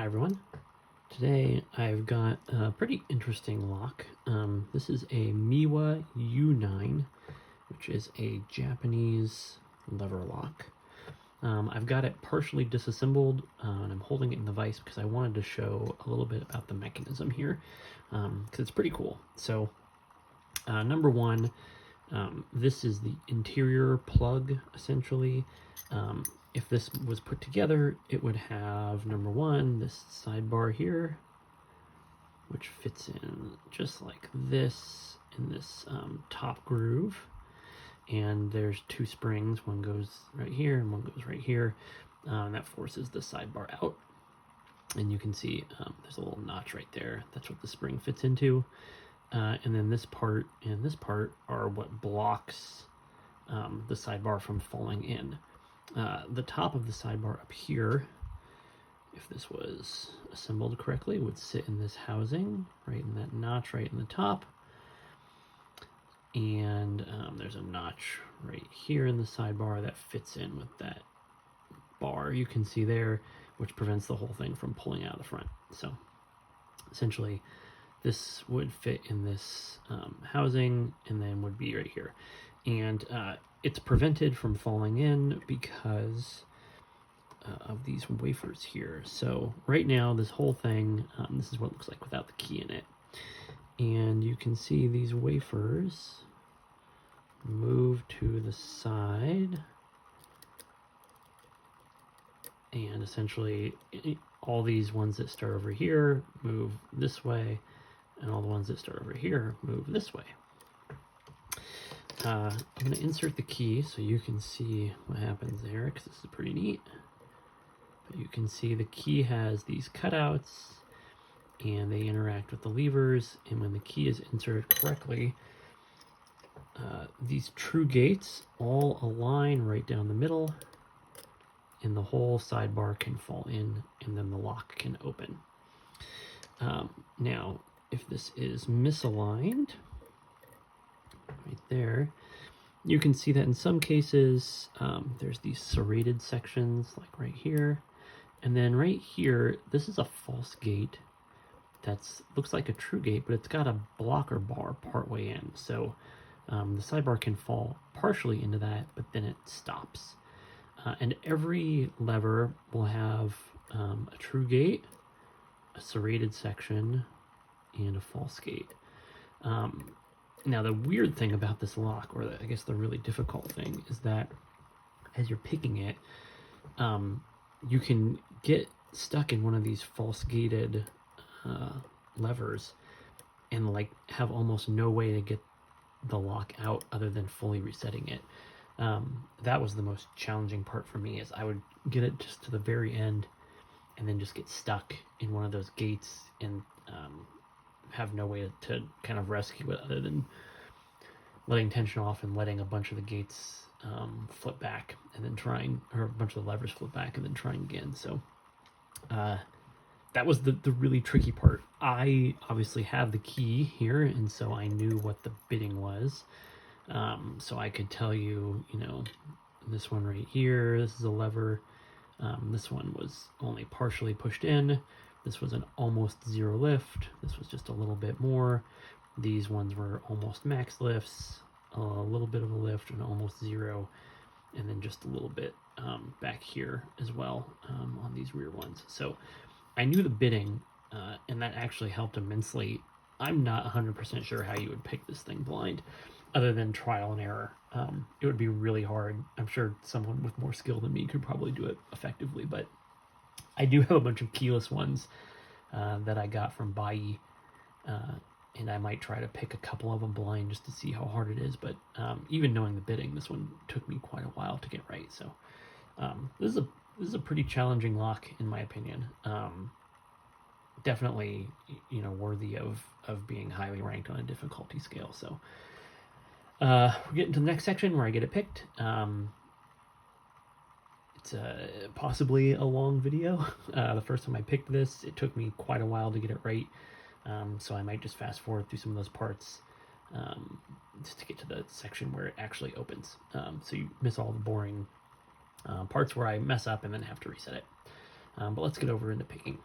Hi everyone. Today I've got a pretty interesting lock. This is a Miwa U9, which is a Japanese lever lock. I've got it partially disassembled and I'm holding it in the vise because I wanted to show a little bit about the mechanism here because it's pretty cool. So number one, this is the interior plug essentially. If this was put together, it would have, number one, this sidebar here, which fits in just like this in this top groove. And there's two springs, one goes right here and one goes right here. And that forces the sidebar out. And you can see there's a little notch right there. That's what the spring fits into. And then this part and this part are what blocks the sidebar from falling in. The top of the sidebar up here, if this was assembled correctly, would sit in this housing, right in that notch right in the top. And there's a notch right here in the sidebar that fits in with that bar you can see there, which prevents the whole thing from pulling out of the front. So essentially this would fit in this housing and then would be right here. And it's prevented from falling in because of these wafers here. So right now, this whole thing, this is what it looks like without the key in it. And you can see these wafers move to the side. And essentially, all these ones that start over here move this way, and all the ones that start over here move this way. I'm going to insert the key so you can see what happens there, because this is pretty neat. But you can see the key has these cutouts, and they interact with the levers, and when the key is inserted correctly, these true gates all align right down the middle, and the whole sidebar can fall in, and then the lock can open. Now, if this is misaligned, right there, you can see that in some cases there's these serrated sections like right here, and then right here this is a false gate that's looks like a true gate, but it's got a blocker bar partway in, so the sidebar can fall partially into that, but then it stops. And every lever will have a true gate, a serrated section, and a false gate. Now, the weird thing about this lock, or I guess the really difficult thing, is that as you're picking it, you can get stuck in one of these false gated levers and like have almost no way to get the lock out other than fully resetting it. That was the most challenging part for me, is I would get it just to the very end and then just get stuck in one of those gates and have no way to kind of rescue it other than letting tension off and letting a bunch of the gates flip back and then trying, or a bunch of the levers flip back and then trying again. So that was the really tricky part. I obviously have the key here, and so I knew what the bitting was. So I could tell you, you know, this one right here, this is a lever. This one was only partially pushed in. This was an almost zero lift. This was just a little bit more. These ones were almost max lifts, a little bit of a lift and almost zero, and then just a little bit back here as well on these rear ones. So I knew the bitting, and that actually helped immensely. I'm not 100% sure how you would pick this thing blind, other than trial and error. It would be really hard. I'm sure someone with more skill than me could probably do it effectively, but I do have a bunch of keyless ones that I got from Bai, and I might try to pick a couple of them blind just to see how hard it is. But even knowing the bitting, this one took me quite a while to get right. So this is a pretty challenging lock in my opinion. Definitely, you know, worthy of being highly ranked on a difficulty scale. So we're getting to the next section where I get it picked. It's possibly a long video. The first time I picked this, it took me quite a while to get it right. So I might just fast forward through some of those parts just to get to the section where it actually opens. So you miss all the boring parts where I mess up and then have to reset it. But let's get over into picking.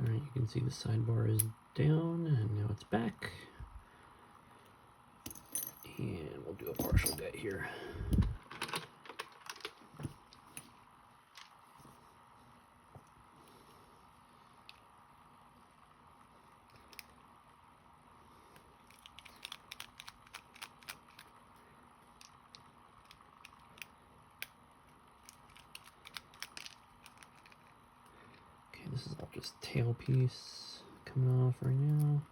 Alright, you can see the sidebar is down and now it's back. And we'll do a partial gut here. Okay, this is all just tailpiece coming off right now.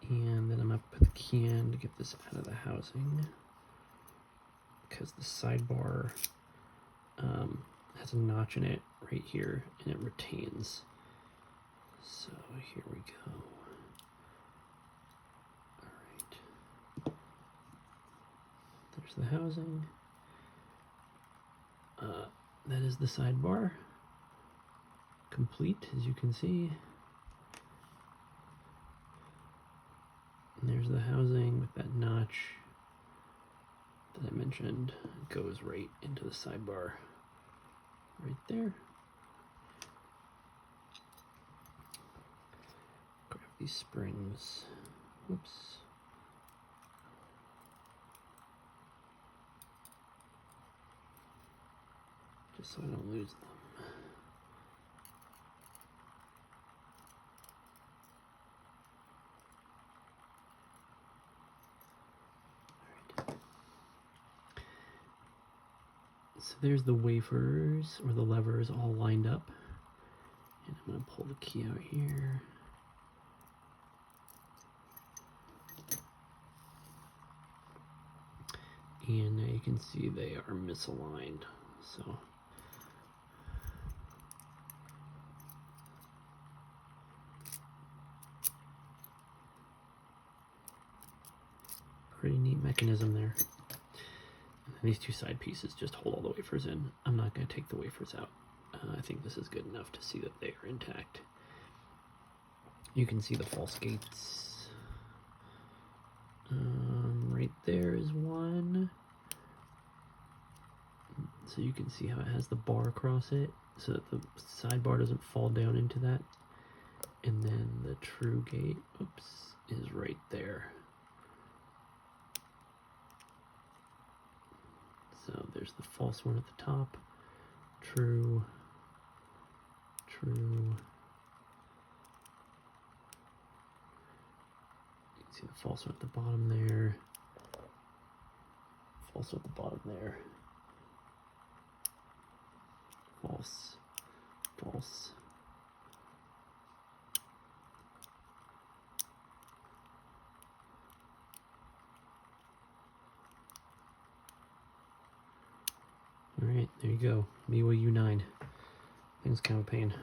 And then I'm going to put the key in to get this out of the housing because the sidebar has a notch in it right here and it retains. So here we go. All right. There's the housing. That is the sidebar. Complete, as you can see. And there's the housing with that notch that I mentioned. It goes right into the sidebar right there. Grab these springs. Whoops. Just so I don't lose them. So there's the wafers, or the levers, all lined up. And I'm going to pull the key out here. And now you can see they are misaligned. So pretty neat mechanism there. And these two side pieces just hold all the wafers in. I'm not going to take the wafers out. I think this is good enough to see that they are intact. You can see the false gates. Right there is one. So you can see how it has the bar across it so that the sidebar doesn't fall down into that. And then the true gate, oops, is right there. So there's the false one at the top, true, true. You can see the false one at the bottom there, false at the bottom there, false, false. All right, there you go. Miwa U9. Thing's kind of a pain.